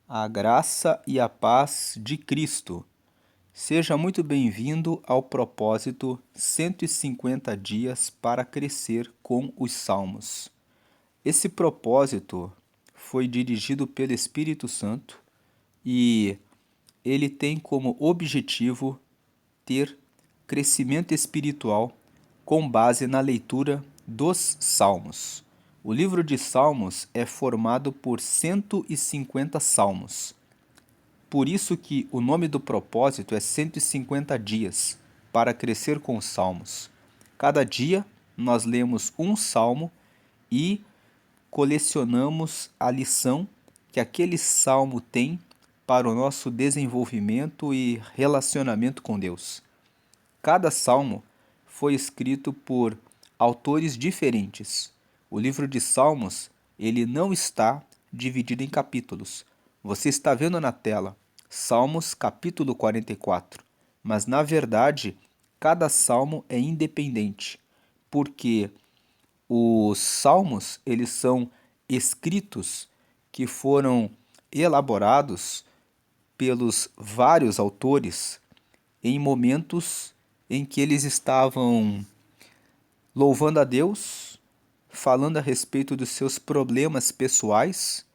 A graça e a paz de Cristo. Seja muito bem-vindo ao propósito 150 dias para crescer com os Salmos. Esse propósito foi dirigido pelo Espírito Santo e ele tem como objetivo ter crescimento espiritual com base na leitura dos Salmos. O livro de Salmos é formado por 150 salmos. Por isso que o nome do propósito é 150 dias para crescer com os salmos. Cada dia nós lemos um salmo e colecionamos a lição que aquele salmo tem para o nosso desenvolvimento e relacionamento com Deus. Cada salmo foi escrito por autores diferentes. O livro de Salmos, ele não está dividido em capítulos. Você está vendo na tela Salmos capítulo 44, mas na verdade, cada salmo é independente, porque os salmos, eles são escritos que foram elaborados pelos vários autores em momentos em que eles estavam louvando a Deus, falando a respeito dos seus problemas pessoais,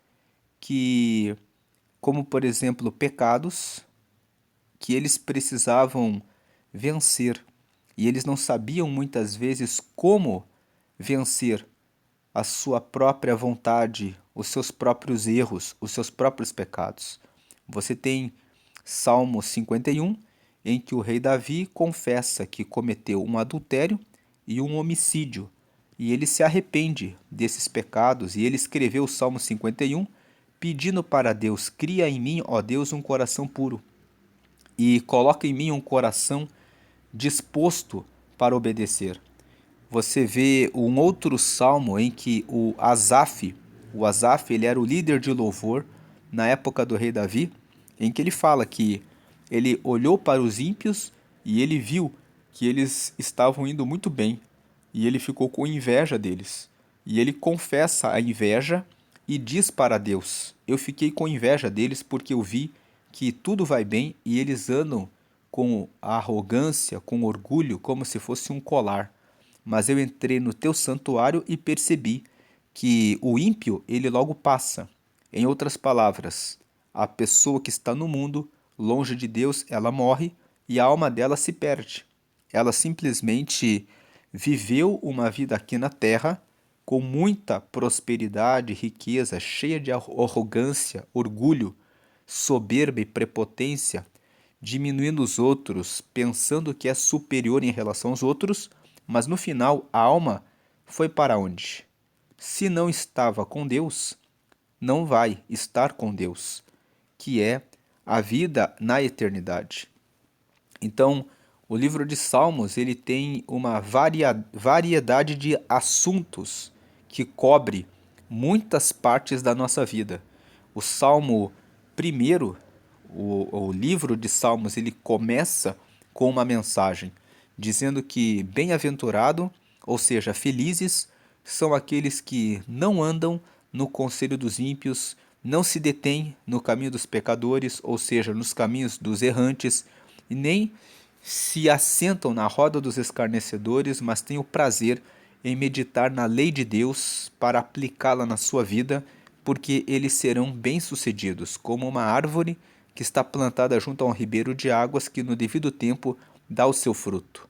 que, como por exemplo, pecados, que eles precisavam vencer e eles não sabiam muitas vezes como vencer a sua própria vontade, os seus próprios erros, os seus próprios pecados. Você tem Salmo 51, em que o rei Davi confessa que cometeu um adultério e um homicídio, e ele se arrepende desses pecados, e ele escreveu o Salmo 51, pedindo para Deus: cria em mim, ó Deus, um coração puro, e coloca em mim um coração disposto para obedecer. Você vê um outro salmo em que o Asaf, ele era o líder de louvor na época do rei Davi, em que ele fala que ele olhou para os ímpios e ele viu que eles estavam indo muito bem, e ele ficou com inveja deles. E ele confessa a inveja e diz para Deus: eu fiquei com inveja deles porque eu vi que tudo vai bem e eles andam com arrogância, com orgulho, como se fosse um colar. Mas eu entrei no teu santuário e percebi que o ímpio, ele logo passa. Em outras palavras, a pessoa que está no mundo, longe de Deus, ela morre e a alma dela se perde. Ela simplesmente viveu uma vida aqui na terra com muita prosperidade, riqueza, cheia de arrogância, orgulho, soberba e prepotência, diminuindo os outros, pensando que é superior em relação aos outros, mas no final a alma foi para onde? Se não estava com Deus, não vai estar com Deus, que é a vida na eternidade. Então, o livro de Salmos, ele tem uma variedade de assuntos que cobre muitas partes da nossa vida. O Salmo primeiro, o livro de Salmos, ele começa com uma mensagem dizendo que bem-aventurado, ou seja, felizes, são aqueles que não andam no conselho dos ímpios, não se detêm no caminho dos pecadores, ou seja, nos caminhos dos errantes, e nem se assentam na roda dos escarnecedores, mas têm o prazer em meditar na lei de Deus para aplicá-la na sua vida, porque eles serão bem-sucedidos, como uma árvore que está plantada junto a um ribeiro de águas que no devido tempo dá o seu fruto.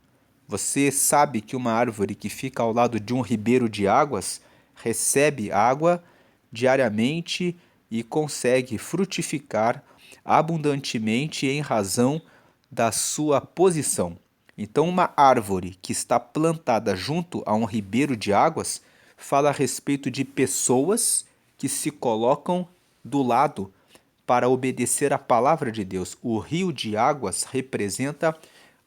Você sabe que uma árvore que fica ao lado de um ribeiro de águas recebe água diariamente e consegue frutificar abundantemente em razão da sua posição. Então, uma árvore que está plantada junto a um ribeiro de águas fala a respeito de pessoas que se colocam do lado para obedecer à palavra de Deus. O rio de águas representa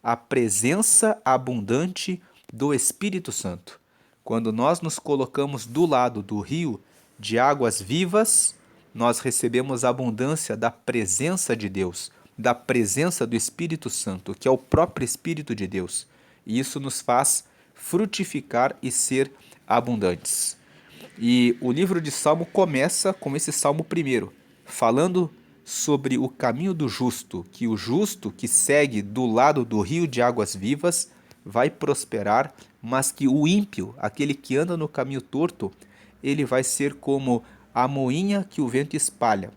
a presença abundante do Espírito Santo. Quando nós nos colocamos do lado do rio de águas vivas, nós recebemos a abundância da presença de Deus, da presença do Espírito Santo, que é o próprio Espírito de Deus. E isso nos faz frutificar e ser abundantes. E o livro de Salmo começa com esse Salmo primeiro, falando sobre o caminho do justo, que o justo que segue do lado do rio de águas vivas vai prosperar, mas que o ímpio, aquele que anda no caminho torto, ele vai ser como a moinha que o vento espalha.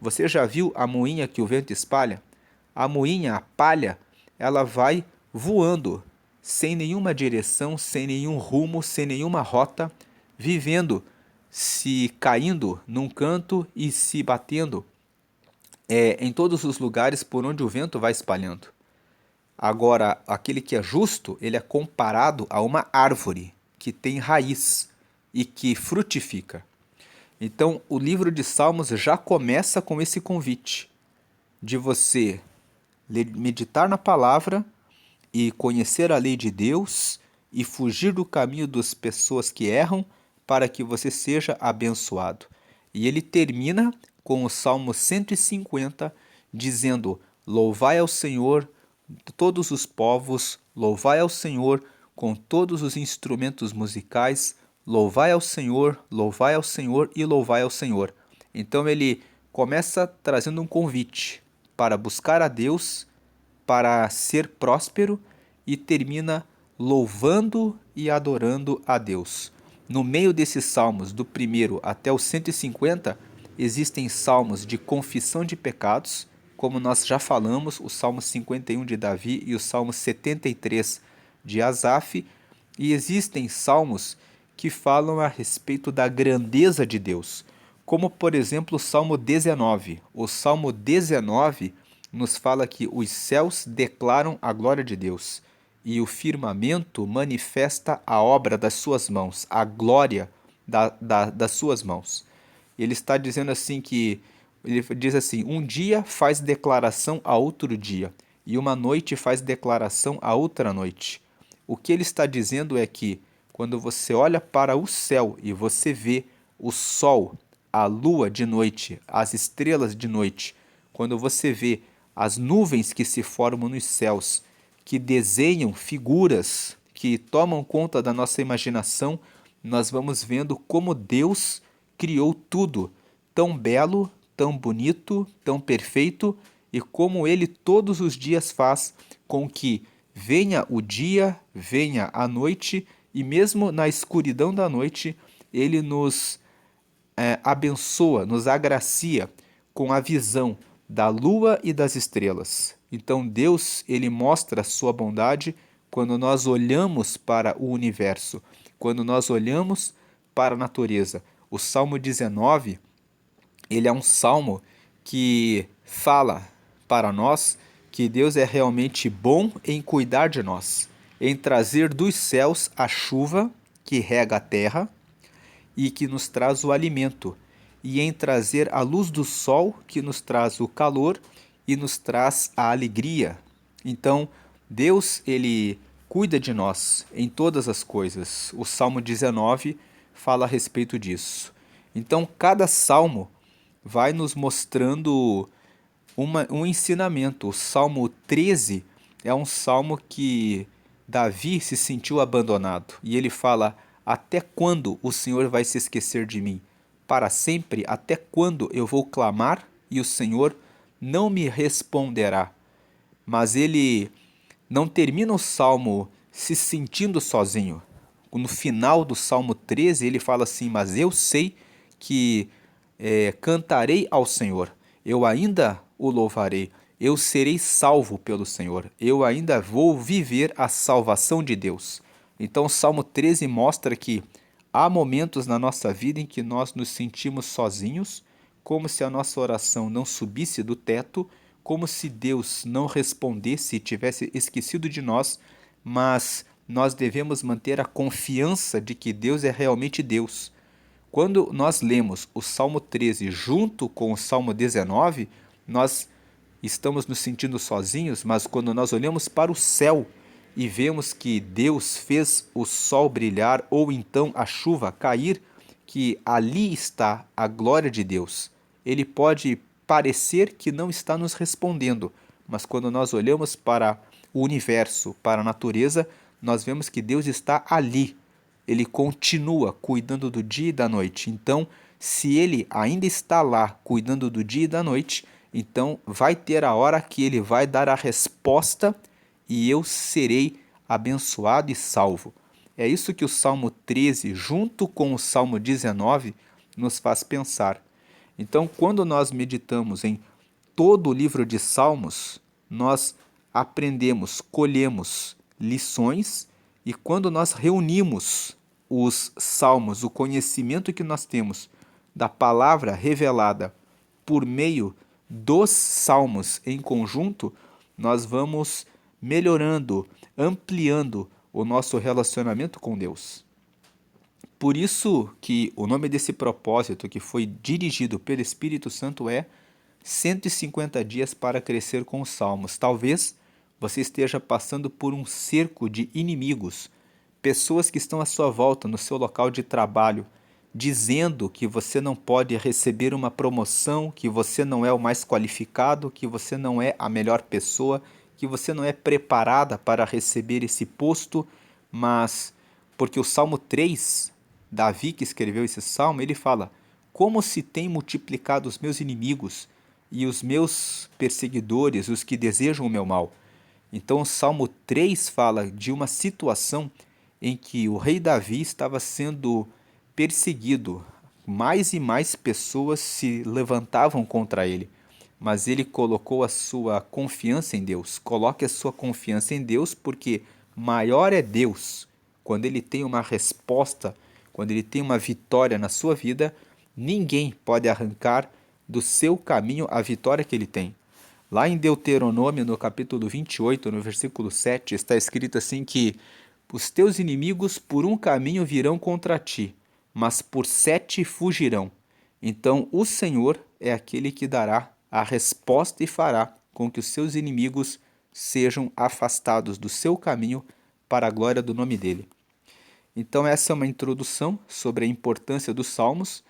Você já viu a moinha que o vento espalha? A moinha, a palha, ela vai voando, sem nenhuma direção, sem nenhum rumo, sem nenhuma rota, vivendo, se caindo num canto e se batendo em todos os lugares por onde o vento vai espalhando. Agora, aquele que é justo, ele é comparado a uma árvore que tem raiz e que frutifica. Então, o livro de Salmos já começa com esse convite de você meditar na palavra e conhecer a lei de Deus e fugir do caminho das pessoas que erram para que você seja abençoado. E ele termina com o Salmo 150 dizendo: Louvai ao Senhor todos os povos, louvai ao Senhor com todos os instrumentos musicais, louvai ao Senhor e louvai ao Senhor. Então ele começa trazendo um convite para buscar a Deus, para ser próspero e termina louvando e adorando a Deus. No meio desses salmos, do primeiro até o 150, existem salmos de confissão de pecados, como nós já falamos, o Salmo 51 de Davi e o Salmo 73 de Asaf, e existem salmos que falam a respeito da grandeza de Deus, como por exemplo o Salmo 19. O Salmo 19 nos fala que os céus declaram a glória de Deus e o firmamento manifesta a obra das suas mãos, a glória das suas mãos. Ele está dizendo assim que, ele diz assim, um dia faz declaração a outro dia, e uma noite faz declaração a outra noite. O que ele está dizendo é que, quando você olha para o céu e você vê o sol, a lua de noite, as estrelas de noite, quando você vê as nuvens que se formam nos céus, que desenham figuras que tomam conta da nossa imaginação, nós vamos vendo como Deus criou tudo tão belo, tão bonito, tão perfeito, e como Ele todos os dias faz com que venha o dia, venha a noite, e mesmo na escuridão da noite, Ele nos abençoa, nos agracia com a visão da lua e das estrelas. Então Deus, ele mostra a sua bondade quando nós olhamos para o universo, quando nós olhamos para a natureza. O Salmo 19, ele é um salmo que fala para nós que Deus é realmente bom em cuidar de nós, em trazer dos céus a chuva que rega a terra e que nos traz o alimento, e em trazer a luz do sol que nos traz o calor e nos traz a alegria. Então, Deus, ele cuida de nós em todas as coisas. O Salmo 19 fala a respeito disso. Então, cada salmo vai nos mostrando um ensinamento. O Salmo 13 é um salmo que Davi se sentiu abandonado. E ele fala: até quando o Senhor vai se esquecer de mim? Para sempre? Até quando eu vou clamar e o Senhor não me responderá? Mas ele não termina o salmo se sentindo sozinho. No final do Salmo 13, ele fala assim: mas eu sei que cantarei ao Senhor, eu ainda o louvarei, eu serei salvo pelo Senhor, eu ainda vou viver a salvação de Deus. Então o Salmo 13 mostra que há momentos na nossa vida em que nós nos sentimos sozinhos, como se a nossa oração não subisse do teto, como se Deus não respondesse e tivesse esquecido de nós, mas nós devemos manter a confiança de que Deus é realmente Deus. Quando nós lemos o Salmo 13 junto com o Salmo 19, nós estamos nos sentindo sozinhos, mas quando nós olhamos para o céu e vemos que Deus fez o sol brilhar ou então a chuva cair, que ali está a glória de Deus. Ele pode parecer que não está nos respondendo, mas quando nós olhamos para o universo, para a natureza, nós vemos que Deus está ali. Ele continua cuidando do dia e da noite. Então, se ele ainda está lá cuidando do dia e da noite, Então vai ter a hora que ele vai dar a resposta e eu serei abençoado e salvo. É isso que o Salmo 13, junto com o Salmo 19, nos faz pensar. Então, quando nós meditamos em todo o livro de Salmos, nós aprendemos, colhemos lições, e quando nós reunimos os salmos, o conhecimento que nós temos da palavra revelada por meio dos salmos em conjunto, nós vamos melhorando, ampliando o nosso relacionamento com Deus. Por isso que o nome desse propósito que foi dirigido pelo Espírito Santo é 150 dias para crescer com os salmos. Talvez você esteja passando por um cerco de inimigos, pessoas que estão à sua volta no seu local de trabalho, dizendo que você não pode receber uma promoção, que você não é o mais qualificado, que você não é a melhor pessoa, que você não é preparada para receber esse posto, mas porque o Salmo 3, Davi que escreveu esse salmo, ele fala: como se tem multiplicado os meus inimigos e os meus perseguidores, os que desejam o meu mal. Então o Salmo 3 fala de uma situação em que o rei Davi estava sendo perseguido. Mais e mais pessoas se levantavam contra ele, mas ele colocou a sua confiança em Deus. Coloque a sua confiança em Deus, porque maior é Deus. Quando ele tem uma resposta, quando ele tem uma vitória na sua vida, ninguém pode arrancar do seu caminho a vitória que ele tem. Lá em Deuteronômio, no capítulo 28, no versículo 7, está escrito assim que os teus inimigos por um caminho virão contra ti, mas por 7 fugirão. Então o Senhor é aquele que dará a resposta e fará com que os seus inimigos sejam afastados do seu caminho para a glória do nome dele. Então essa é uma introdução sobre a importância dos salmos.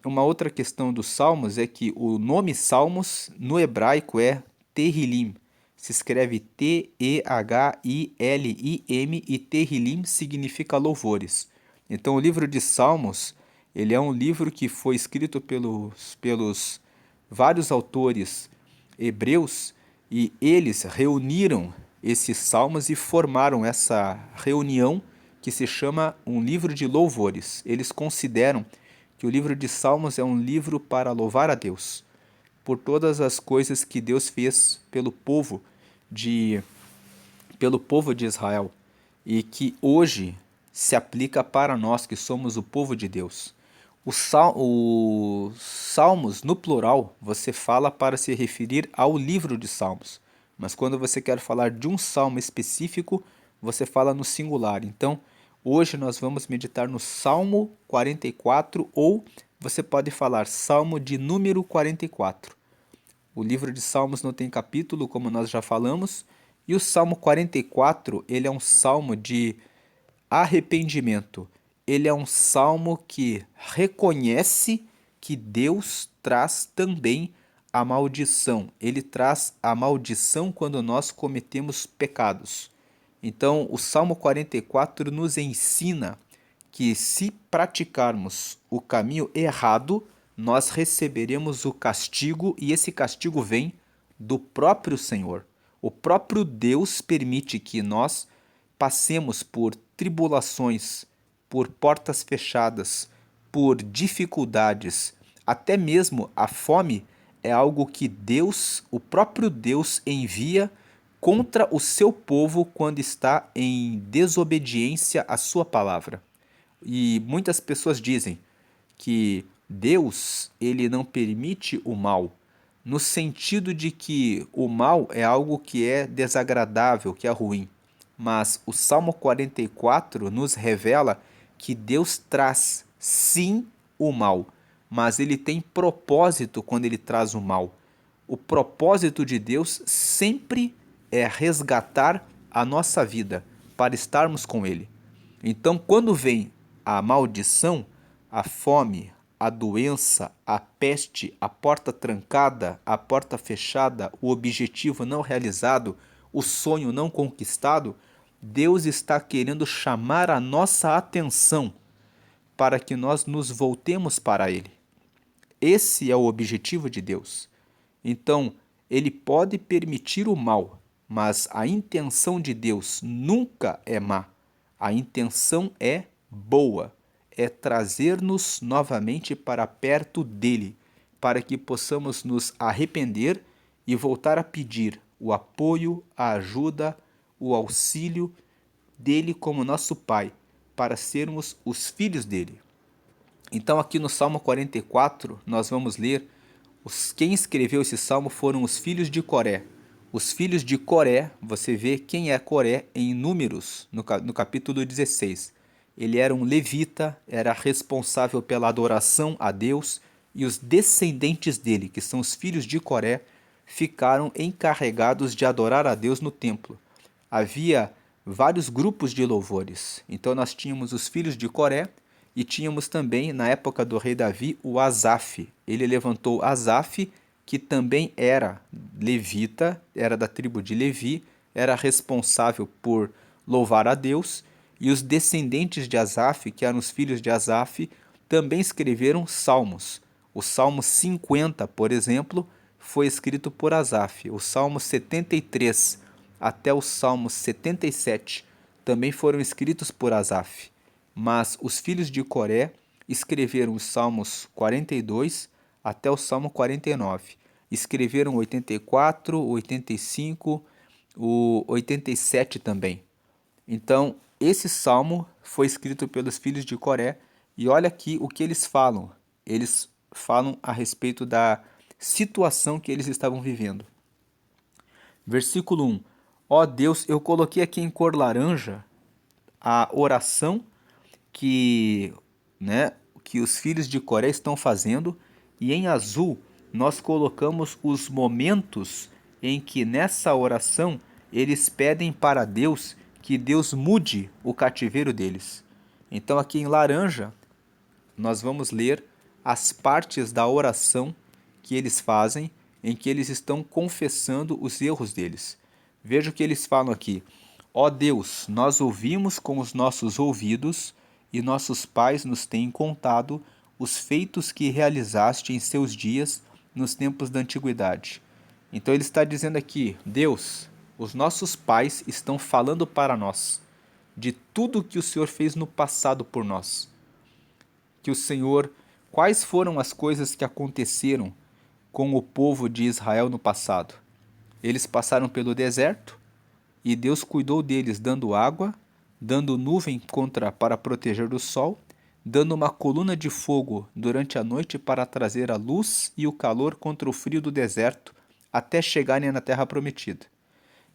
Uma outra questão dos salmos é que o nome salmos no hebraico é Tehillim. Se escreve T-E-H-I-L-I-M e Tehillim significa louvores. Então o livro de Salmos, ele é um livro que foi escrito pelos vários autores hebreus e eles reuniram esses salmos e formaram essa reunião que se chama um livro de louvores. Eles consideram que o livro de Salmos é um livro para louvar a Deus por todas as coisas que Deus fez pelo povo de Israel e que hoje se aplica para nós que somos o povo de Deus. Os Salmos, no plural, você fala para se referir ao livro de Salmos, mas quando você quer falar de um salmo específico, você fala no singular. Então, hoje nós vamos meditar no Salmo 44, ou você pode falar Salmo de número 44. O livro de Salmos não tem capítulo, como nós já falamos, e o Salmo 44, ele é um salmo de arrependimento. Ele é um salmo que reconhece que Deus traz também a maldição. Ele traz a maldição quando nós cometemos pecados. Então, o Salmo 44 nos ensina que se praticarmos o caminho errado, nós receberemos o castigo e esse castigo vem do próprio Senhor. O próprio Deus permite que nós passemos por tribulações, por portas fechadas, por dificuldades, até mesmo a fome é algo que Deus, o próprio Deus, envia contra o seu povo quando está em desobediência à sua palavra. E muitas pessoas dizem que Deus, ele não permite o mal, no sentido de que o mal é algo que é desagradável, que é ruim. Mas o Salmo 44 nos revela que Deus traz sim o mal, mas ele tem propósito quando ele traz o mal. O propósito de Deus sempre é resgatar a nossa vida para estarmos com ele. Então, quando vem a maldição, a fome, a doença, a peste, a porta trancada, a porta fechada, o objetivo não realizado, o sonho não conquistado, Deus está querendo chamar a nossa atenção para que nós nos voltemos para Ele. Esse é o objetivo de Deus. Então, ele pode permitir o mal, mas a intenção de Deus nunca é má. A intenção é boa, é trazer-nos novamente para perto dele, para que possamos nos arrepender e voltar a pedir o apoio, a ajuda, o auxílio dele como nosso Pai, para sermos os filhos dele. Então, aqui no Salmo 44, nós vamos ler: quem escreveu esse salmo foram os filhos de Coré. Os filhos de Coré, você vê quem é Coré em Números, no capítulo 16. Ele era um levita, era responsável pela adoração a Deus, e os descendentes dele, que são os filhos de Coré, ficaram encarregados de adorar a Deus no templo. Havia vários grupos de louvores. Então nós tínhamos os filhos de Coré e tínhamos também, na época do rei Davi, o Asaf. Ele levantou Asaf, que também era levita, era da tribo de Levi, era responsável por louvar a Deus, e os descendentes de Asaf, que eram os filhos de Asaf, também escreveram salmos. O Salmo 50, por exemplo, foi escrito por Asaf. O Salmo 73 até o Salmo 77 também foram escritos por Asaf. Mas os filhos de Coré escreveram os Salmos 42 até o Salmo 49. Escreveram 84, 85, o 87 também. Então, esse salmo foi escrito pelos filhos de Coré, e olha aqui o que eles falam. Eles falam a respeito da situação que eles estavam vivendo. Versículo 1. Ó Deus, eu coloquei aqui em cor laranja a oração que, que os filhos de Coré estão fazendo, e em azul nós colocamos os momentos em que nessa oração eles pedem para Deus que Deus mude o cativeiro deles. Então aqui em laranja nós vamos ler as partes da oração que eles fazem, em que eles estão confessando os erros deles. Veja o que eles falam aqui: ó Deus, nós ouvimos com os nossos ouvidos e nossos pais nos têm contado os feitos que realizaste em seus dias nos tempos da antiguidade. Então ele está dizendo aqui: Deus, os nossos pais estão falando para nós de tudo que o Senhor fez no passado por nós. Que o Senhor, quais foram as coisas que aconteceram com o povo de Israel no passado? Eles passaram pelo deserto e Deus cuidou deles, dando água, dando nuvem para proteger do sol, dando uma coluna de fogo durante a noite para trazer a luz e o calor contra o frio do deserto, até chegarem na terra prometida.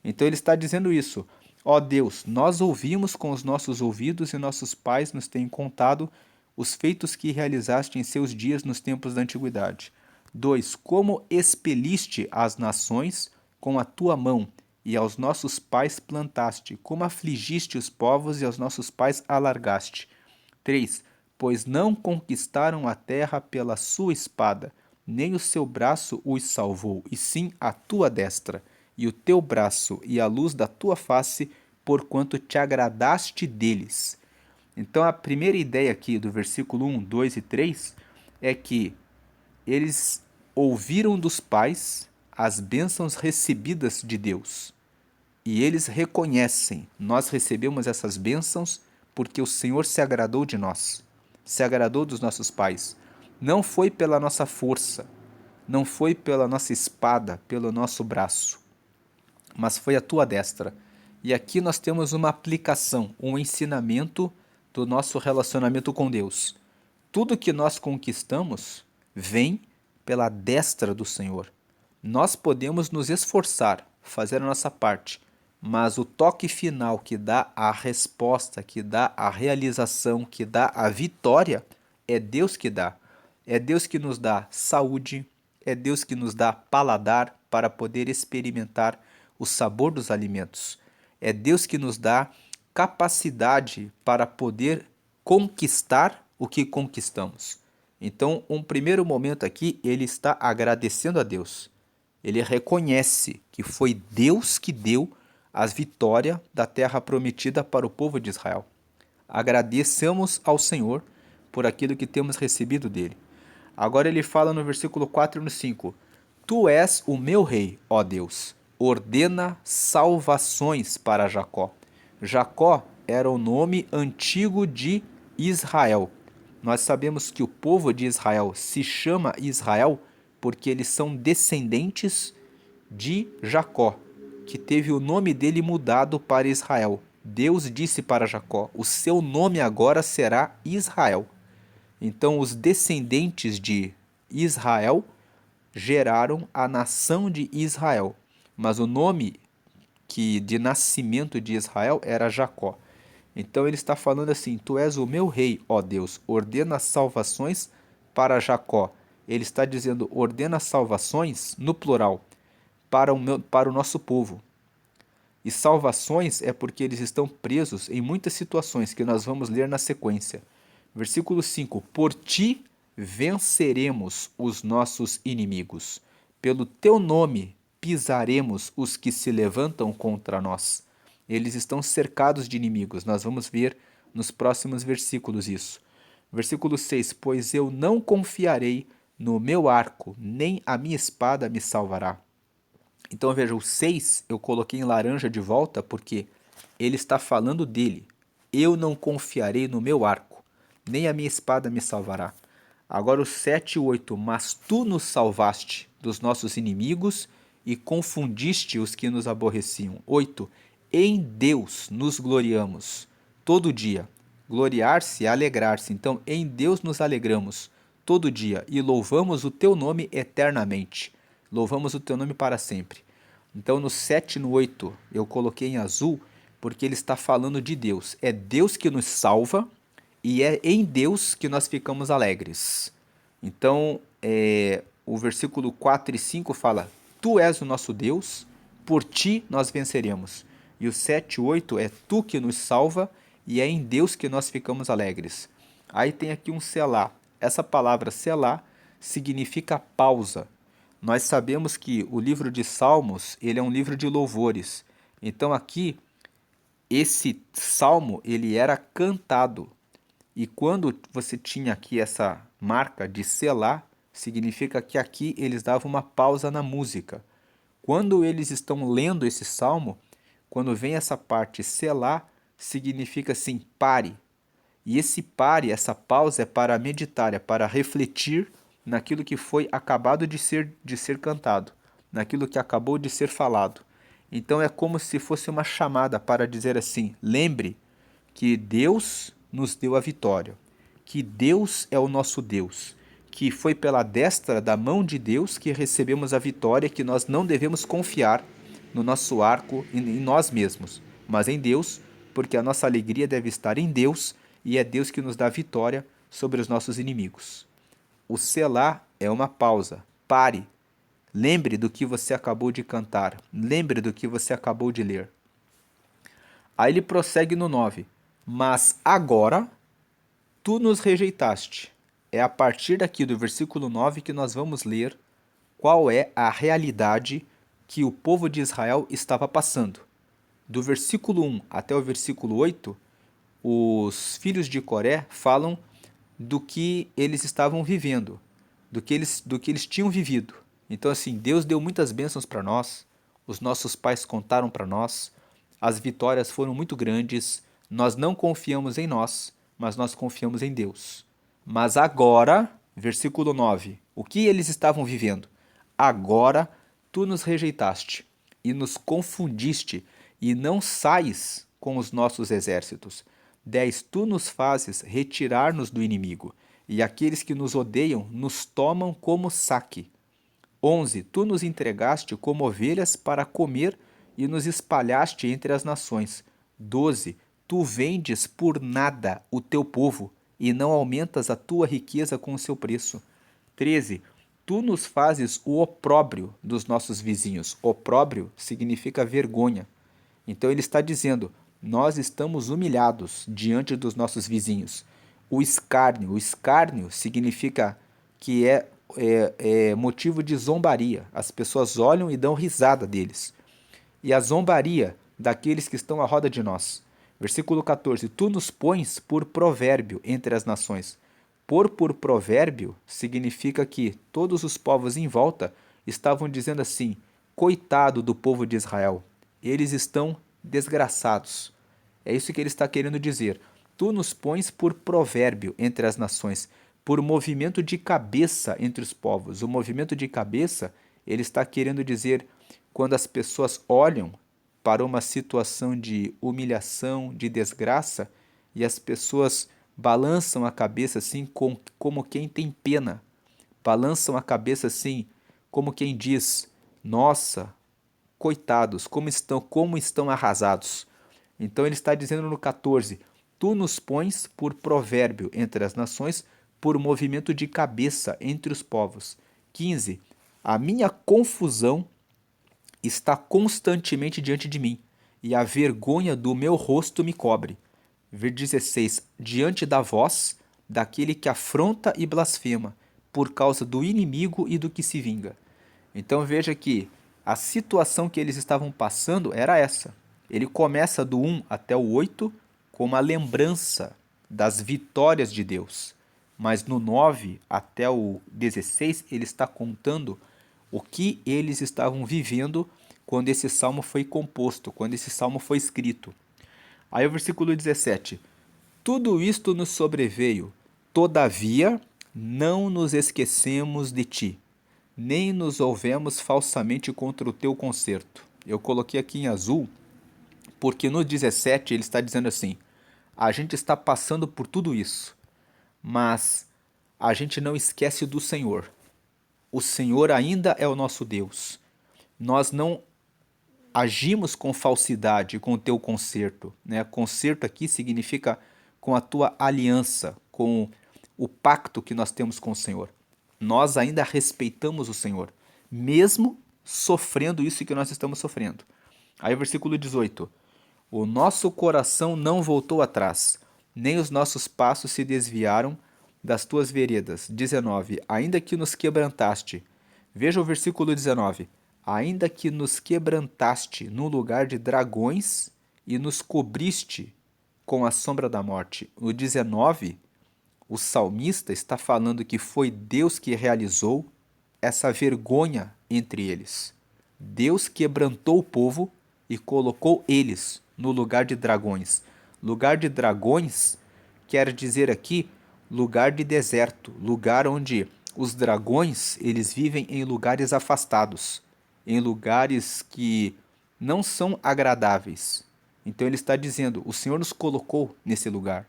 Então ele está dizendo isso: ó Deus, nós ouvimos com os nossos ouvidos e nossos pais nos têm contado os feitos que realizaste em seus dias nos tempos da antiguidade. 2. Como expeliste as nações com a tua mão, e aos nossos pais plantaste, como afligiste os povos e aos nossos pais alargaste. 3. Pois não conquistaram a terra pela sua espada, nem o seu braço os salvou, e sim a tua destra, e o teu braço e a luz da tua face, porquanto te agradaste deles. Então a primeira ideia aqui do versículo 1, 2 e 3 é que eles ouviram dos pais as bênçãos recebidas de Deus. E eles reconhecem: nós recebemos essas bênçãos porque o Senhor se agradou de nós, se agradou dos nossos pais. Não foi pela nossa força, não foi pela nossa espada, pelo nosso braço, mas foi a tua destra. E aqui nós temos uma aplicação, um ensinamento do nosso relacionamento com Deus. Tudo que nós conquistamos vem pela destra do Senhor. Nós podemos nos esforçar, fazer a nossa parte, mas o toque final que dá a resposta, que dá a realização, que dá a vitória, é Deus que dá. É Deus que nos dá saúde, é Deus que nos dá paladar para poder experimentar o sabor dos alimentos. É Deus que nos dá capacidade para poder conquistar o que conquistamos. Então, um primeiro momento aqui, ele está agradecendo a Deus. Ele reconhece que foi Deus que deu as vitórias da terra prometida para o povo de Israel. Agradecemos ao Senhor por aquilo que temos recebido dele. Agora ele fala no versículo 4 e no 5: Tu és o meu rei, ó Deus. Ordena salvações para Jacó. Jacó era o nome antigo de Israel. Nós sabemos que o povo de Israel se chama Israel porque eles são descendentes de Jacó, que teve o nome dele mudado para Israel. Deus disse para Jacó: o seu nome agora será Israel. Então, os descendentes de Israel geraram a nação de Israel. Mas o nome que de nascimento de Israel era Jacó. Então ele está falando assim: Tu és o meu rei, ó Deus, ordena salvações para Jacó. Ele está dizendo: ordena salvações, no plural, para o nosso povo. E salvações é porque eles estão presos em muitas situações que nós vamos ler na sequência. Versículo 5: Por ti venceremos os nossos inimigos. Pelo teu nome pisaremos os que se levantam contra nós. Eles estão cercados de inimigos. Nós vamos ver nos próximos versículos isso. Versículo 6: Pois eu não confiarei no meu arco, nem a minha espada me salvará. Então veja, o 6 eu coloquei em laranja de volta porque ele está falando dele. Eu não confiarei no meu arco, nem a minha espada me salvará. Agora o 7 e 8, mas tu nos salvaste dos nossos inimigos e confundiste os que nos aborreciam. 8, em Deus nos gloriamos todo dia. Gloriar-se é alegrar-se. Então, em Deus nos alegramos todo dia e louvamos o teu nome eternamente. Louvamos o teu nome para sempre. Então, no 7 e no 8, eu coloquei em azul porque ele está falando de Deus. É Deus que nos salva e é em Deus que nós ficamos alegres. Então, o versículo 4 e 5 fala: Tu és o nosso Deus, por ti nós venceremos. E o 7 e 8 é Tu que nos salva e é em Deus que nós ficamos alegres. Aí tem aqui um selá. Essa palavra selá significa pausa. Nós sabemos que o livro de Salmos, ele é um livro de louvores. Então aqui, esse salmo, ele era cantado. E quando você tinha aqui essa marca de selá, significa que aqui eles davam uma pausa na música. Quando eles estão lendo esse salmo, quando vem essa parte selá, significa assim, pare. E esse pare, essa pausa é para meditar, é para refletir naquilo que foi acabado de ser cantado, naquilo que acabou de ser falado. Então é como se fosse uma chamada para dizer assim: lembre que Deus nos deu a vitória, que Deus é o nosso Deus, que foi pela destra da mão de Deus que recebemos a vitória, que nós não devemos confiar no nosso arco em nós mesmos, mas em Deus, porque a nossa alegria deve estar em Deus e é Deus que nos dá a vitória sobre os nossos inimigos. O selá é uma pausa. Pare. Lembre do que você acabou de cantar. Lembre do que você acabou de ler. Aí ele prossegue no 9. Mas agora tu nos rejeitaste. É a partir daqui do versículo 9 que nós vamos ler qual é a realidade que o povo de Israel estava passando. Do versículo 1 até o versículo 8, os filhos de Coré falam do que eles estavam vivendo, do que eles tinham vivido. Então, assim, Deus deu muitas bênçãos para nós, os nossos pais contaram para nós, as vitórias foram muito grandes, nós não confiamos em nós, mas nós confiamos em Deus. Mas agora, versículo 9, o que eles estavam vivendo? Agora tu nos rejeitaste e nos confundiste e não sais com os nossos exércitos. 10. Tu nos fazes retirar-nos do inimigo, e aqueles que nos odeiam nos tomam como saque. 11. Tu nos entregaste como ovelhas para comer e nos espalhaste entre as nações. 12. Tu vendes por nada o teu povo e não aumentas a tua riqueza com o seu preço. 13. Tu nos fazes o opróbrio dos nossos vizinhos. Opróbrio significa vergonha. Então ele está dizendo: nós estamos humilhados diante dos nossos vizinhos. O escárnio significa que é motivo de zombaria. As pessoas olham e dão risada deles. E a zombaria daqueles que estão à roda de nós. Versículo 14. Tu nos pões por provérbio entre as nações. Pôr por provérbio significa que todos os povos em volta estavam dizendo assim: coitado do povo de Israel, eles estão desgraçados. É isso que ele está querendo dizer. Tu nos pões por provérbio entre as nações, por movimento de cabeça entre os povos. O movimento de cabeça, ele está querendo dizer quando as pessoas olham para uma situação de humilhação, de desgraça, e as pessoas balançam a cabeça assim como quem tem pena. Balançam a cabeça assim como quem diz: nossa, coitados, como estão arrasados. Então ele está dizendo no 14: tu nos pões por provérbio entre as nações, por movimento de cabeça entre os povos. 15: a minha confusão está constantemente diante de mim, e a vergonha do meu rosto me cobre. 16: diante da voz daquele que afronta e blasfema, por causa do inimigo e do que se vinga. Então veja que a situação que eles estavam passando era essa. Ele começa do 1 até o 8 com uma lembrança das vitórias de Deus. Mas no 9 até o 16 ele está contando o que eles estavam vivendo quando esse salmo foi composto, quando esse salmo foi escrito. Aí o versículo 17: tudo isto nos sobreveio, todavia não nos esquecemos de ti, nem nos ouvemos falsamente contra o teu conserto. Eu coloquei aqui em azul, porque no 17 ele está dizendo assim: a gente está passando por tudo isso, mas a gente não esquece do Senhor. O Senhor ainda é o nosso Deus. Nós não agimos com falsidade com o teu conserto, né? Conserto aqui significa com a tua aliança, com o pacto que nós temos com o Senhor. Nós ainda respeitamos o Senhor, mesmo sofrendo isso que nós estamos sofrendo. Aí o versículo 18: o nosso coração não voltou atrás, nem os nossos passos se desviaram das tuas veredas. 19: ainda que nos quebrantaste. Veja o versículo 19: ainda que nos quebrantaste no lugar de dragões e nos cobriste com a sombra da morte. No 19, o salmista está falando que foi Deus que realizou essa vergonha entre eles. Deus quebrantou o povo e colocou eles no lugar de dragões. Lugar de dragões quer dizer aqui lugar de deserto, lugar onde os dragões eles vivem em lugares afastados, em lugares que não são agradáveis. Então ele está dizendo: o Senhor nos colocou nesse lugar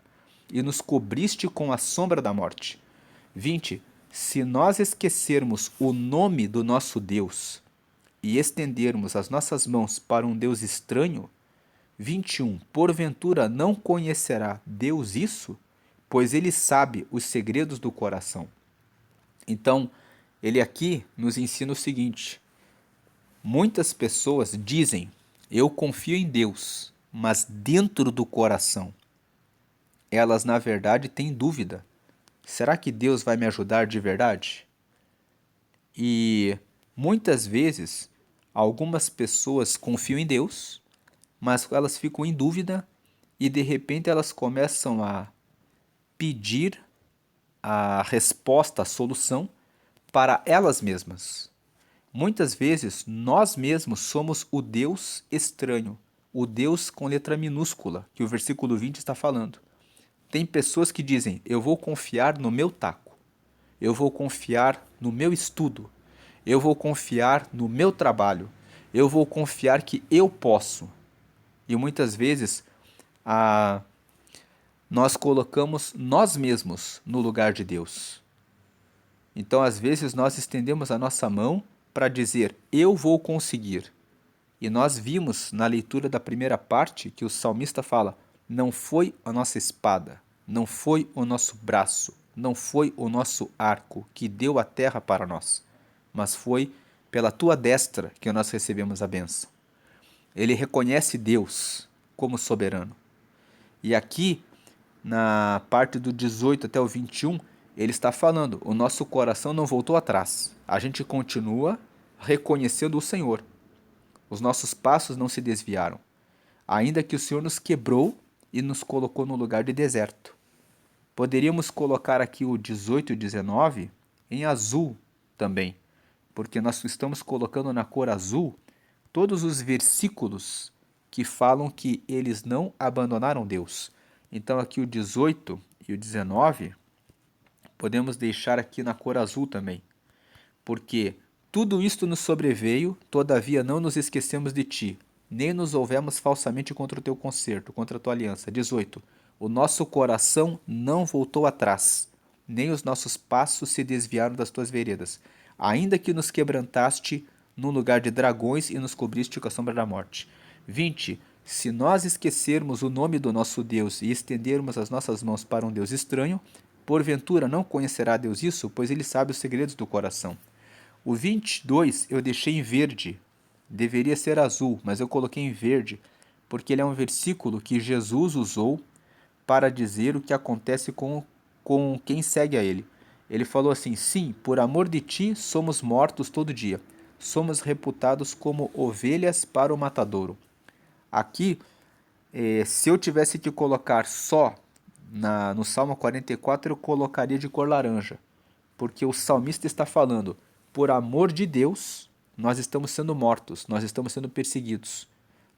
e nos cobriste com a sombra da morte. 20. Se nós esquecermos o nome do nosso Deus e estendermos as nossas mãos para um Deus estranho. 21. Porventura não conhecerá Deus isso? Pois ele sabe os segredos do coração. Então, ele aqui nos ensina o seguinte: muitas pessoas dizem, eu confio em Deus, mas dentro do coração, elas na verdade têm dúvida. Será que Deus vai me ajudar de verdade? E muitas vezes, algumas pessoas confiam em Deus, mas elas ficam em dúvida e de repente elas começam a pedir a resposta, a solução para elas mesmas. Muitas vezes nós mesmos somos o Deus estranho, o Deus com letra minúscula, que o versículo 20 está falando. Tem pessoas que dizem: eu vou confiar no meu taco, eu vou confiar no meu estudo, eu vou confiar no meu trabalho, eu vou confiar que eu posso. E muitas vezes nós colocamos nós mesmos no lugar de Deus. Então, às vezes, nós estendemos a nossa mão para dizer: eu vou conseguir. E nós vimos na leitura da primeira parte que o salmista fala: não foi a nossa espada, não foi o nosso braço, não foi o nosso arco que deu a terra para nós, mas foi pela tua destra que nós recebemos a bênção. Ele reconhece Deus como soberano. E aqui, na parte do 18 até o 21, ele está falando: o nosso coração não voltou atrás. A gente continua reconhecendo o Senhor. Os nossos passos não se desviaram. Ainda que o Senhor nos quebrou e nos colocou no lugar de deserto. Poderíamos colocar aqui o 18 e o 19 em azul também, porque nós estamos colocando na cor azul todos os versículos que falam que eles não abandonaram Deus. Então aqui o 18 e o 19 podemos deixar aqui na cor azul também, porque tudo isto nos sobreveio, todavia não nos esquecemos de ti, nem nos houvemos falsamente contra o teu concerto, contra a tua aliança. 18. O nosso coração não voltou atrás, nem os nossos passos se desviaram das tuas veredas, ainda que nos quebrantaste num lugar de dragões e nos cobriste com a sombra da morte. 20. Se nós esquecermos o nome do nosso Deus e estendermos as nossas mãos para um Deus estranho, porventura não conhecerá Deus isso, pois ele sabe os segredos do coração. O 22 eu deixei em verde, deveria ser azul, mas eu coloquei em verde, porque ele é um versículo que Jesus usou para dizer o que acontece com quem segue a ele. Ele falou assim: sim, por amor de ti somos mortos todo dia, somos reputados como ovelhas para o matadouro. Aqui, se eu tivesse que colocar só no Salmo 44, eu colocaria de cor laranja, porque o salmista está falando: por amor de Deus, nós estamos sendo mortos, nós estamos sendo perseguidos,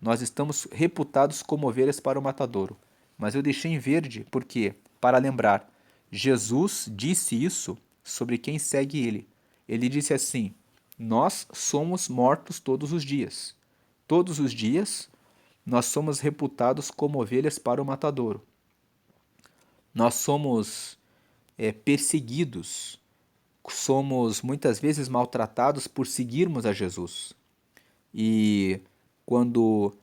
nós estamos reputados como ovelhas para o matadouro. Mas eu deixei em verde porque, para lembrar, Jesus disse isso sobre quem segue ele. Ele disse assim: nós somos mortos todos os dias. Todos os dias nós somos reputados como ovelhas para o matadouro. Nós somos perseguidos, somos muitas vezes maltratados por seguirmos a Jesus. E quando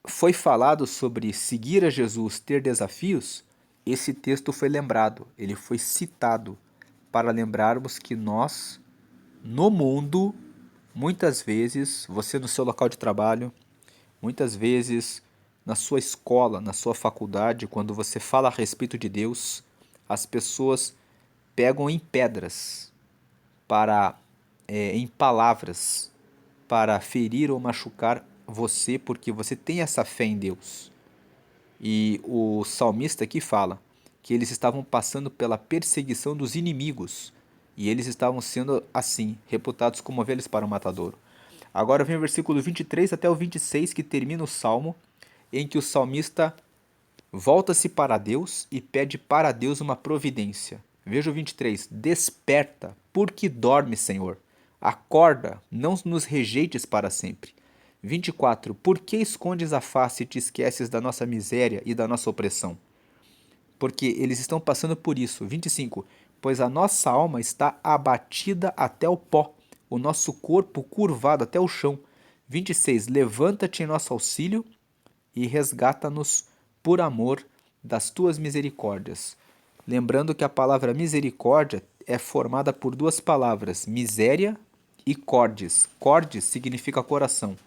foi falado sobre seguir a Jesus, ter desafios, esse texto foi lembrado, ele foi citado para lembrarmos que nós, no mundo, muitas vezes, você no seu local de trabalho, muitas vezes na sua escola, na sua faculdade, quando você fala a respeito de Deus, as pessoas pegam em pedras em palavras, para ferir ou machucar você, porque você tem essa fé em Deus. E o salmista aqui fala que eles estavam passando pela perseguição dos inimigos, e eles estavam sendo, assim, reputados como ovelhas para o matadouro. Agora vem o versículo 23 até o 26, que termina o salmo, em que o salmista volta-se para Deus e pede para Deus uma providência. Veja o 23. Desperta, porque dorme, Senhor. Acorda, não nos rejeites para sempre. 24. Por que escondes a face e te esqueces da nossa miséria e da nossa opressão? Porque eles estão passando por isso. 25. Pois a nossa alma está abatida até o pó, o nosso corpo curvado até o chão. 26. Levanta-te em nosso auxílio e resgata-nos por amor das tuas misericórdias. Lembrando que a palavra misericórdia é formada por duas palavras, miséria e cordes. Cordes significa coração.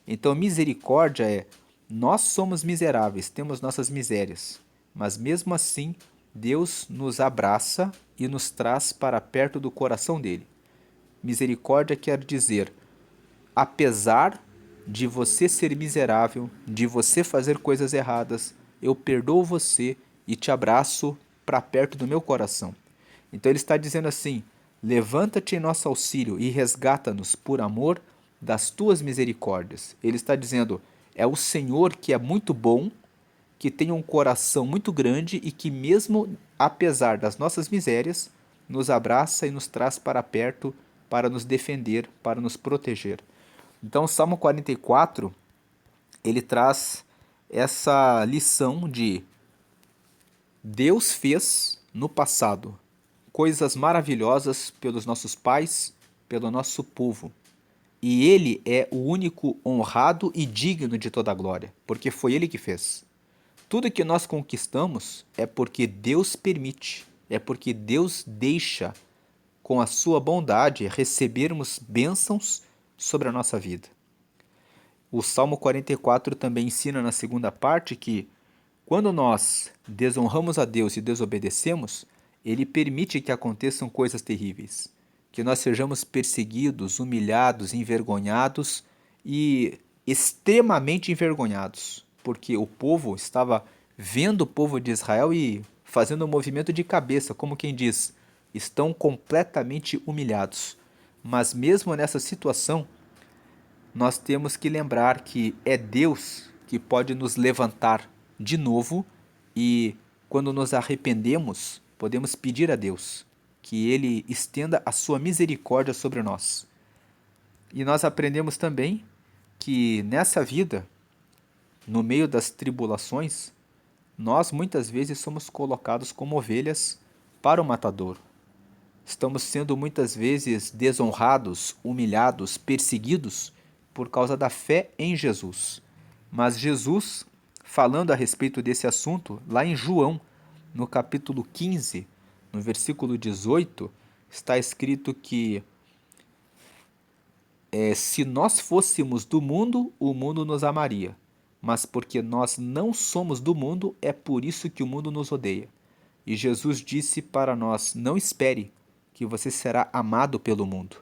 Então, misericórdia é: nós somos miseráveis, temos nossas misérias, mas mesmo assim, Deus nos abraça e nos traz para perto do coração dele. Misericórdia quer dizer, apesar de você ser miserável, de você fazer coisas erradas, eu perdoo você e te abraço para perto do meu coração. Então ele está dizendo assim: levanta-te em nosso auxílio e resgata-nos por amor das tuas misericórdias. Ele está dizendo: é o Senhor que é muito bom, que tem um coração muito grande e que, mesmo apesar das nossas misérias, nos abraça e nos traz para perto para nos defender, para nos proteger. Então, o Salmo 44, ele traz essa lição de: Deus fez no passado coisas maravilhosas pelos nossos pais, pelo nosso povo. E ele é o único honrado e digno de toda a glória, porque foi ele que fez. Tudo que nós conquistamos é porque Deus permite, é porque Deus deixa, com a sua bondade, recebermos bênçãos sobre a nossa vida. O Salmo 44 também ensina na segunda parte que, quando nós desonramos a Deus e desobedecemos, ele permite que aconteçam coisas terríveis, que nós sejamos perseguidos, humilhados, envergonhados e extremamente envergonhados, porque o povo estava vendo o povo de Israel e fazendo um movimento de cabeça, como quem diz: estão completamente humilhados. Mas mesmo nessa situação, nós temos que lembrar que é Deus que pode nos levantar de novo e, quando nos arrependemos, podemos pedir a Deus que Ele estenda a sua misericórdia sobre nós. E nós aprendemos também que nessa vida, no meio das tribulações, nós muitas vezes somos colocados como ovelhas para o matador. Estamos sendo muitas vezes desonrados, humilhados, perseguidos por causa da fé em Jesus. Mas Jesus, falando a respeito desse assunto, lá em João, no capítulo 15, no versículo 18, está escrito que se nós fôssemos do mundo, o mundo nos amaria. Mas porque nós não somos do mundo, é por isso que o mundo nos odeia. E Jesus disse para nós: não espere que você será amado pelo mundo.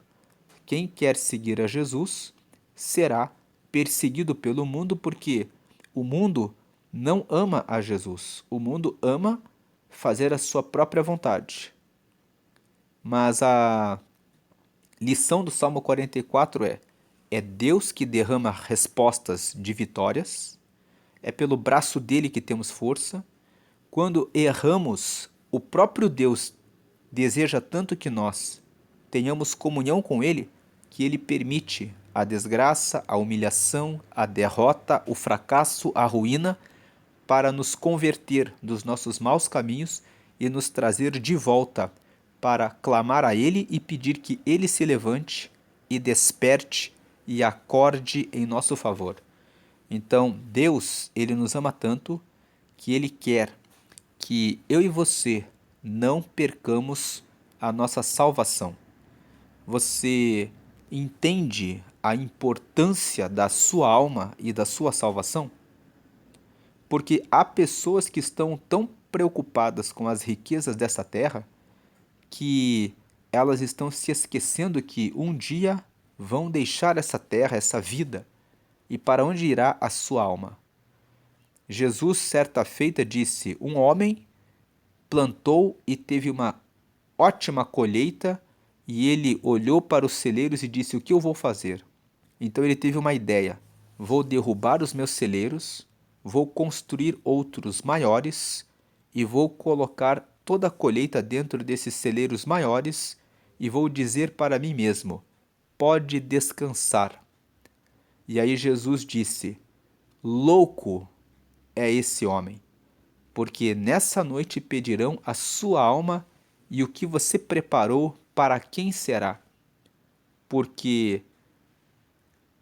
Quem quer seguir a Jesus será perseguido pelo mundo, porque o mundo não ama a Jesus. O mundo ama fazer a sua própria vontade. Mas a lição do Salmo 44 é Deus que derrama respostas de vitórias, é pelo braço dele que temos força. Quando erramos, o próprio Deus deseja tanto que nós tenhamos comunhão com ele, que ele permite a desgraça, a humilhação, a derrota, o fracasso, a ruína, para nos converter dos nossos maus caminhos e nos trazer de volta para clamar a Ele e pedir que Ele se levante e desperte e acorde em nosso favor. Então, Deus, Ele nos ama tanto que Ele quer que eu e você não percamos a nossa salvação. Você entende a importância da sua alma e da sua salvação? Porque há pessoas que estão tão preocupadas com as riquezas dessa terra que elas estão se esquecendo que um dia vão deixar essa terra, essa vida, e para onde irá a sua alma? Jesus, certa feita, disse: um homem plantou e teve uma ótima colheita, e ele olhou para os celeiros e disse: o que eu vou fazer? Então ele teve uma ideia: vou derrubar os meus celeiros, vou construir outros maiores e vou colocar toda a colheita dentro desses celeiros maiores e vou dizer para mim mesmo: pode descansar. E aí Jesus disse: louco é esse homem, porque nessa noite pedirão a sua alma, e o que você preparou para quem será? Porque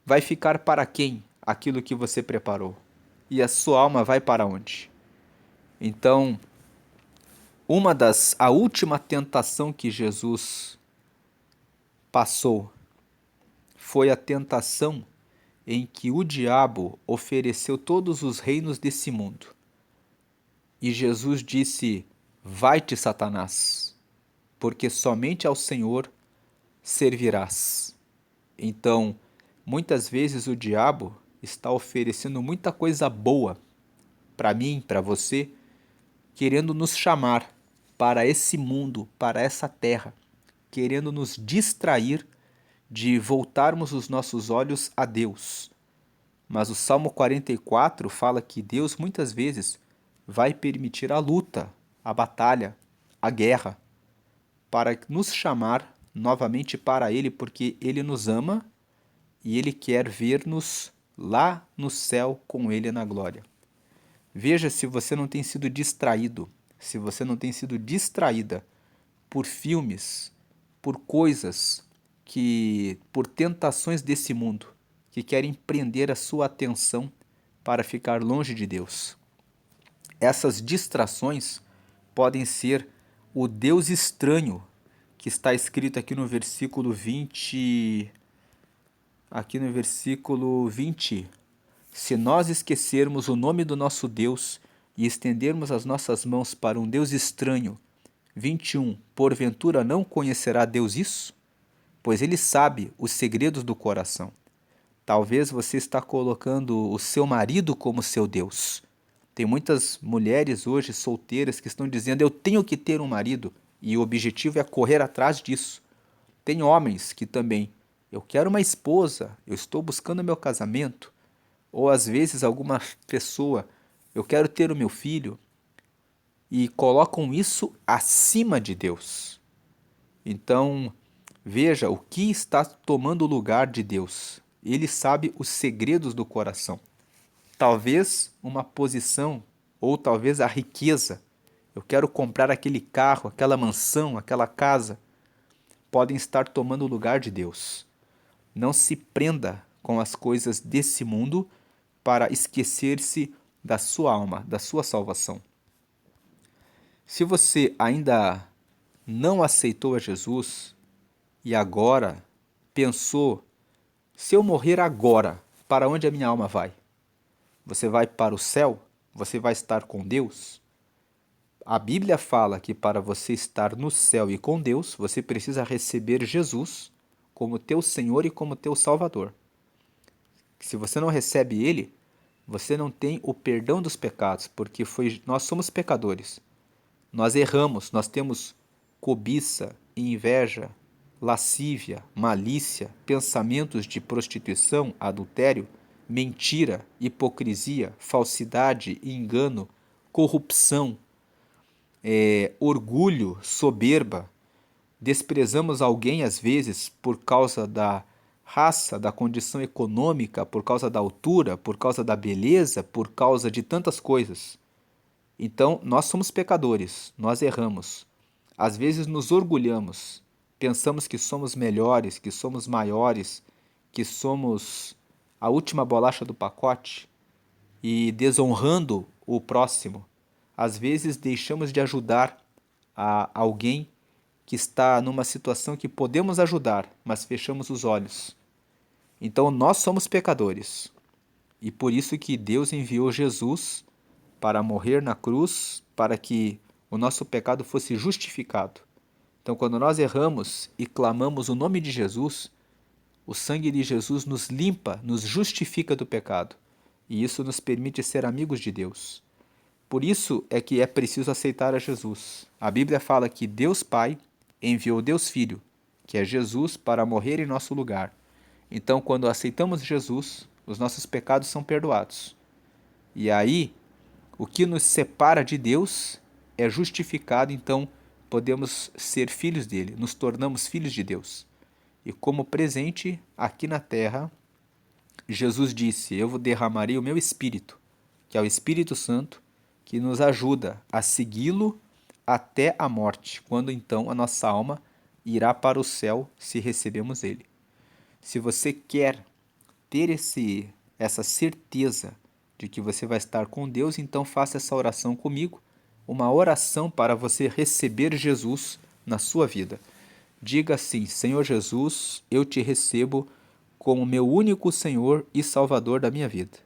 vai ficar para quem aquilo que você preparou? E a sua alma vai para onde? Então, a última tentação que Jesus passou foi a tentação em que o diabo ofereceu todos os reinos desse mundo. E Jesus disse: vai-te, Satanás, porque somente ao Senhor servirás. Então, muitas vezes o diabo está oferecendo muita coisa boa para mim, para você, querendo nos chamar para esse mundo, para essa terra, querendo nos distrair de voltarmos os nossos olhos a Deus. Mas o Salmo 44 fala que Deus muitas vezes vai permitir a luta, a batalha, a guerra, para nos chamar novamente para Ele, porque Ele nos ama e Ele quer ver-nos lá no céu com Ele na glória. Veja se você não tem sido distraído, se você não tem sido distraída por filmes, por coisas por tentações desse mundo, que querem prender a sua atenção para ficar longe de Deus. Essas distrações podem ser o Deus estranho, que está escrito aqui no versículo 20, se nós esquecermos o nome do nosso Deus e estendermos as nossas mãos para um Deus estranho, 21, porventura não conhecerá Deus isso? Pois ele sabe os segredos do coração. Talvez você está colocando o seu marido como seu Deus. Tem muitas mulheres hoje solteiras que estão dizendo: eu tenho que ter um marido, e o objetivo é correr atrás disso. Tem homens que também, eu quero uma esposa, eu estou buscando meu casamento. Ou às vezes alguma pessoa, eu quero ter o meu filho, e colocam isso acima de Deus. Então, veja o que está tomando o lugar de Deus. Ele sabe os segredos do coração. Talvez uma posição, ou talvez a riqueza. Eu quero comprar aquele carro, aquela mansão, aquela casa. Podem estar tomando o lugar de Deus. Não se prenda com as coisas desse mundo para esquecer-se da sua alma, da sua salvação. Se você ainda não aceitou a Jesus e agora pensou, se eu morrer agora, para onde a minha alma vai? Você vai para o céu? Você vai estar com Deus? A Bíblia fala que para você estar no céu e com Deus, você precisa receber Jesus como teu Senhor e como teu Salvador. Se você não recebe Ele, você não tem o perdão dos pecados, porque nós somos pecadores. Nós erramos, nós temos cobiça, inveja, lascívia, malícia, pensamentos de prostituição, adultério, mentira, hipocrisia, falsidade, engano, corrupção, orgulho, soberba. Desprezamos alguém às vezes por causa da raça, da condição econômica, por causa da altura, por causa da beleza, por causa de tantas coisas. Então, nós somos pecadores, nós erramos. Às vezes nos orgulhamos, pensamos que somos melhores, que somos maiores, que somos a última bolacha do pacote e desonrando o próximo. Às vezes deixamos de ajudar a alguém que está numa situação que podemos ajudar, mas fechamos os olhos. Então nós somos pecadores. E por isso que Deus enviou Jesus para morrer na cruz, para que o nosso pecado fosse justificado. Então, quando nós erramos e clamamos o nome de Jesus, o sangue de Jesus nos limpa, nos justifica do pecado. E isso nos permite ser amigos de Deus. Por isso é que é preciso aceitar a Jesus. A Bíblia fala que Deus Pai enviou Deus Filho, que é Jesus, para morrer em nosso lugar. Então, quando aceitamos Jesus, os nossos pecados são perdoados. E aí, o que nos separa de Deus é justificado, então podemos ser filhos dele, nos tornamos filhos de Deus. E como presente aqui na terra, Jesus disse: Eu derramarei o meu Espírito, que é o Espírito Santo, que nos ajuda a segui-lo até a morte, quando então a nossa alma irá para o céu se recebemos ele. Se você quer ter essa certeza de que você vai estar com Deus, então faça essa oração comigo, uma oração para você receber Jesus na sua vida. Diga assim: Senhor Jesus, eu te recebo como meu único Senhor e Salvador da minha vida.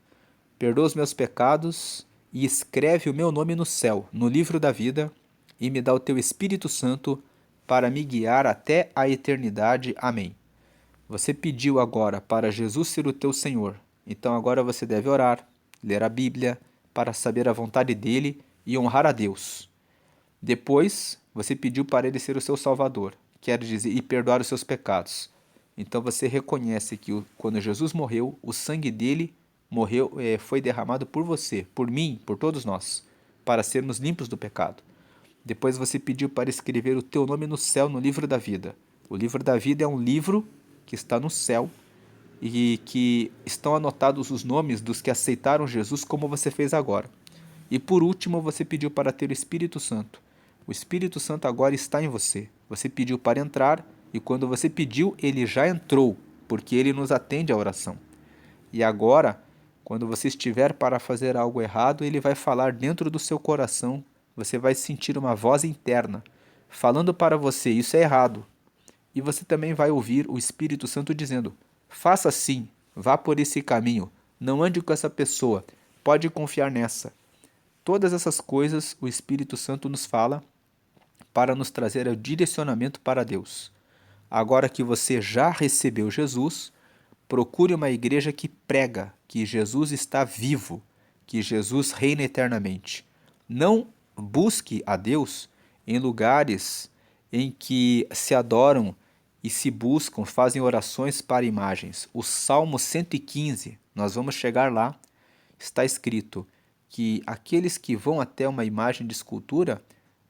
Perdoa os meus pecados e escreve o meu nome no céu, no livro da vida, e me dá o teu Espírito Santo para me guiar até a eternidade. Amém. Você pediu agora para Jesus ser o teu Senhor, então agora você deve orar, ler a Bíblia, para saber a vontade dele e honrar a Deus. Depois, você pediu para ele ser o seu Salvador, quer dizer, e perdoar os seus pecados. Então você reconhece que quando Jesus morreu, o sangue dele foi derramado por você, por mim, por todos nós, para sermos limpos do pecado. Depois você pediu para escrever o teu nome no céu, no livro da vida. O livro da vida é um livro que está no céu e que estão anotados os nomes dos que aceitaram Jesus como você fez agora. E por último, você pediu para ter o Espírito Santo. O Espírito Santo agora está em você. Você pediu para entrar e quando você pediu, ele já entrou, porque ele nos atende à oração. E agora, quando você estiver para fazer algo errado, ele vai falar dentro do seu coração. Você vai sentir uma voz interna falando para você: isso é errado. E você também vai ouvir o Espírito Santo dizendo: faça assim, vá por esse caminho, não ande com essa pessoa, pode confiar nessa. Todas essas coisas o Espírito Santo nos fala para nos trazer o direcionamento para Deus. Agora que você já recebeu Jesus, procure uma igreja que prega que Jesus está vivo, que Jesus reina eternamente. Não busque a Deus em lugares em que se adoram e se buscam, fazem orações para imagens. O Salmo 115, nós vamos chegar lá, está escrito que aqueles que vão até uma imagem de escultura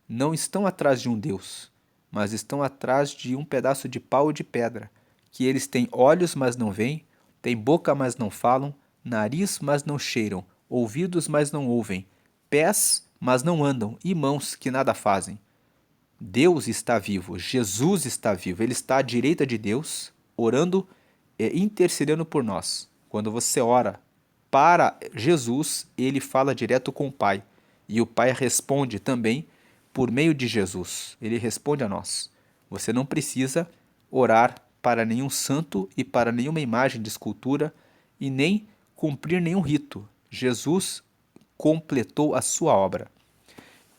não estão atrás de um Deus, mas estão atrás de um pedaço de pau ou de pedra, que eles têm olhos, mas não veem, têm boca, mas não falam, nariz, mas não cheiram, ouvidos, mas não ouvem, pés, mas não andam, e mãos que nada fazem. Deus está vivo, Jesus está vivo, ele está à direita de Deus, orando e intercedendo por nós. Quando você ora para Jesus, ele fala direto com o Pai, e o Pai responde também por meio de Jesus. Ele responde a nós. Você não precisa orar para nenhum santo e para nenhuma imagem de escultura e nem cumprir nenhum rito. Jesus completou a sua obra.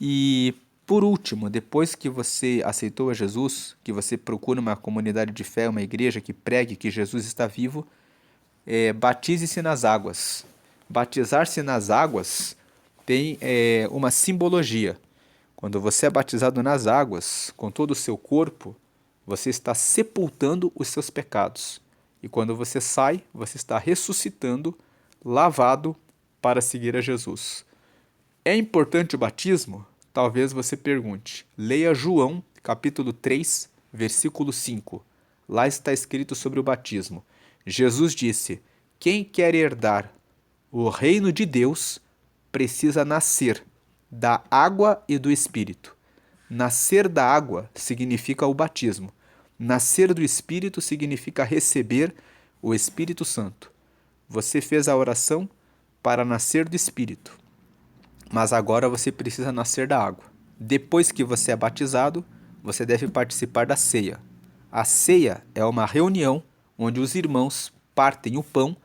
E por último, depois que você aceitou a Jesus, que você procura uma comunidade de fé, uma igreja que pregue que Jesus está vivo, batize-se nas águas. Batizar-se nas águas tem uma simbologia. Quando você é batizado nas águas, com todo o seu corpo, você está sepultando os seus pecados. E quando você sai, você está ressuscitando, lavado para seguir a Jesus. É importante o batismo? Talvez você pergunte. Leia João, capítulo 3, versículo 5. Lá está escrito sobre o batismo. Jesus disse: quem quer herdar o reino de Deus precisa nascer da água e do Espírito. Nascer da água significa o batismo. Nascer do Espírito significa receber o Espírito Santo. Você fez a oração para nascer do Espírito, mas agora você precisa nascer da água. Depois que você é batizado, você deve participar da ceia. A ceia é uma reunião onde os irmãos partem o pão,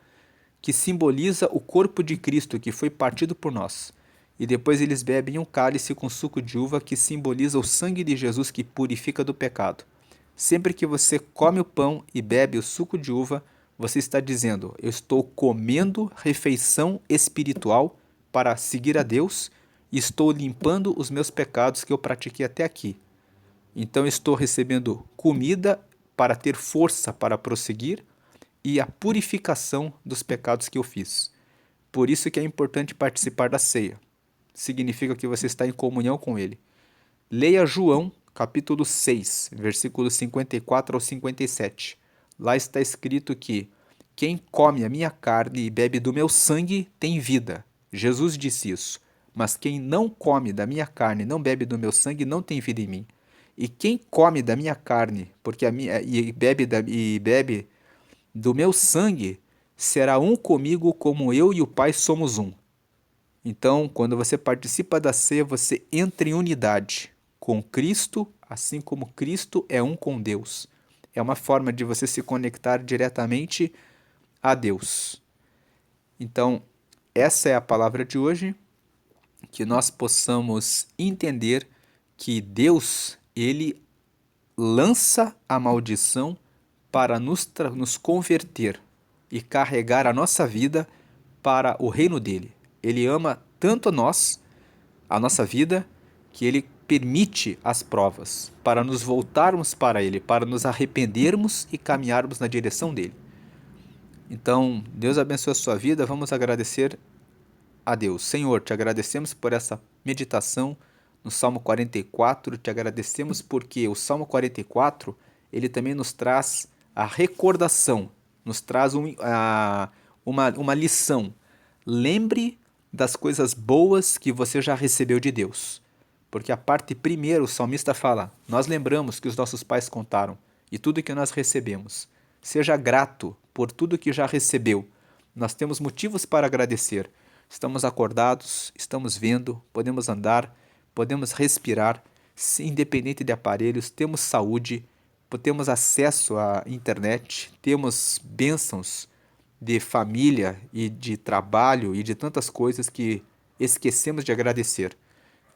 que simboliza o corpo de Cristo que foi partido por nós. E depois eles bebem um cálice com suco de uva que simboliza o sangue de Jesus que purifica do pecado. Sempre que você come o pão e bebe o suco de uva, você está dizendo: eu estou comendo refeição espiritual para seguir a Deus e estou limpando os meus pecados que eu pratiquei até aqui. Então estou recebendo comida para ter força para prosseguir e a purificação dos pecados que eu fiz. Por isso que é importante participar da ceia. Significa que você está em comunhão com Ele. Leia João, capítulo 6, versículos 54 ao 57. Lá está escrito que quem come a minha carne e bebe do meu sangue tem vida. Jesus disse isso. Mas quem não come da minha carne e não bebe do meu sangue não tem vida em mim. E quem come da minha carne e bebe do meu sangue será um comigo como eu e o Pai somos um. Então, quando você participa da ceia, você entra em unidade com Cristo, assim como Cristo é um com Deus. É uma forma de você se conectar diretamente a Deus. Então, essa é a palavra de hoje, que nós possamos entender que Deus, ele lança a maldição para nos converter e carregar a nossa vida para o reino dele. Ele ama tanto nós, a nossa vida, que ele permite as provas para nos voltarmos para ele, para nos arrependermos e caminharmos na direção dele. Então, Deus abençoe a sua vida. Vamos agradecer a Deus. Senhor, te agradecemos por essa meditação no Salmo 44. Te agradecemos porque o Salmo 44, ele também nos traz a recordação, nos traz uma lição. Lembre das coisas boas que você já recebeu de Deus. Porque a parte primeira, o salmista fala: nós lembramos que os nossos pais contaram e tudo que nós recebemos. Seja grato por tudo que já recebeu. Nós temos motivos para agradecer. Estamos acordados, estamos vendo, podemos andar, podemos respirar, independente de aparelhos, temos saúde, temos acesso à internet, temos bênçãos de família e de trabalho e de tantas coisas que esquecemos de agradecer.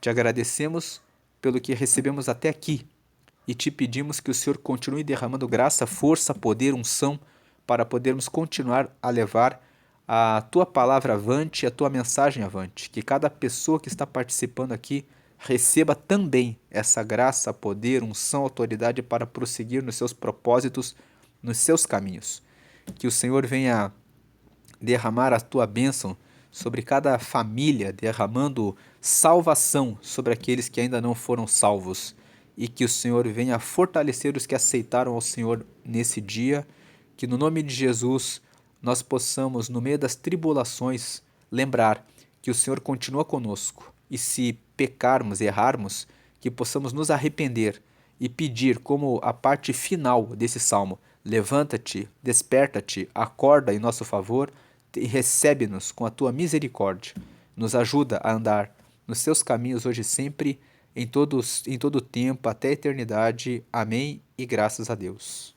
Te agradecemos pelo que recebemos até aqui e te pedimos que o Senhor continue derramando graça, força, poder, unção para podermos continuar a levar a tua palavra avante, a tua mensagem avante. Que cada pessoa que está participando aqui receba também essa graça, poder, unção, autoridade para prosseguir nos seus propósitos, nos seus caminhos. Que o Senhor venha derramar a tua bênção sobre cada família, derramando salvação sobre aqueles que ainda não foram salvos. E que o Senhor venha fortalecer os que aceitaram ao Senhor nesse dia. Que no nome de Jesus nós possamos, no meio das tribulações, lembrar que o Senhor continua conosco. E se pecarmos, errarmos, que possamos nos arrepender e pedir, como a parte final desse salmo: levanta-te, desperta-te, acorda em nosso favor e recebe-nos com a tua misericórdia. Nos ajuda a andar nos seus caminhos hoje e sempre, em todo tempo, até a eternidade. Amém e graças a Deus.